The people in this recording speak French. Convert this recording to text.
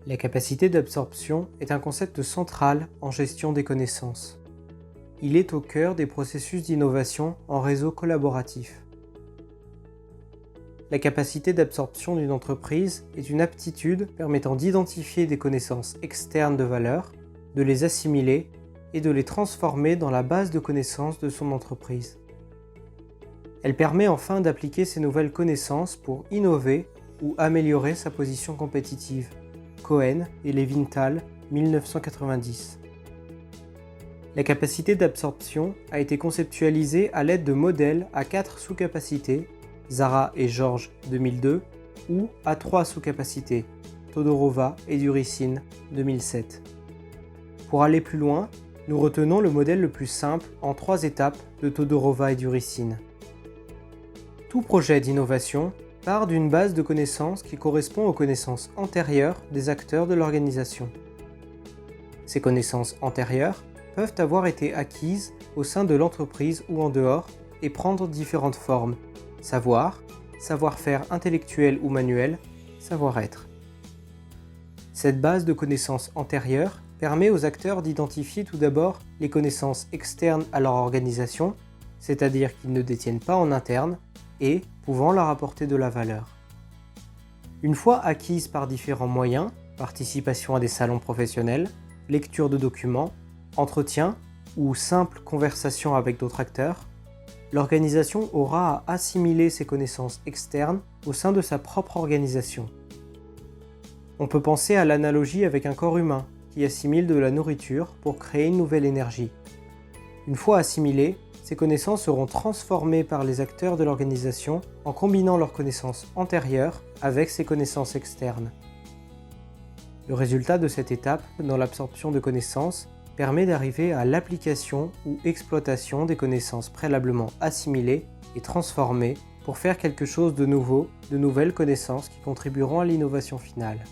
La capacité d'absorption est un concept central en gestion des connaissances. Il est au cœur des processus d'innovation en réseau collaboratif. La capacité d'absorption d'une entreprise est une aptitude permettant d'identifier des connaissances externes de valeur, de les assimiler et de les transformer dans la base de connaissances de son entreprise. Elle permet enfin d'appliquer ces nouvelles connaissances pour innover ou améliorer sa position compétitive. Cohen et Levinthal, 1990. La capacité d'absorption a été conceptualisée à l'aide de modèles à 4 sous-capacités, Zara et George, 2002, ou à 3 sous-capacités, Todorova et Duricin, 2007. Pour aller plus loin, nous retenons le modèle le plus simple en 3 étapes de Todorova et Duricin. Tout projet d'innovation part d'une base de connaissances qui correspond aux connaissances antérieures des acteurs de l'organisation. Ces connaissances antérieures peuvent avoir été acquises au sein de l'entreprise ou en dehors et prendre différentes formes: savoir, savoir-faire intellectuel ou manuel, savoir-être. Cette base de connaissances antérieures permet aux acteurs d'identifier tout d'abord les connaissances externes à leur organisation, c'est-à-dire qu'ils ne détiennent pas en interne, et pouvant leur apporter de la valeur. Une fois acquises par différents moyens, participation à des salons professionnels, lecture de documents, entretien ou simple conversation avec d'autres acteurs, l'organisation aura à assimiler ces connaissances externes au sein de sa propre organisation. On peut penser à l'analogie avec un corps humain qui assimile de la nourriture pour créer une nouvelle énergie. Une fois assimilées, ces connaissances seront transformées par les acteurs de l'organisation en combinant leurs connaissances antérieures avec ces connaissances externes. Le résultat de cette étape dans l'absorption de connaissances permet d'arriver à l'application ou exploitation des connaissances préalablement assimilées et transformées pour faire quelque chose de nouveau, de nouvelles connaissances qui contribueront à l'innovation finale.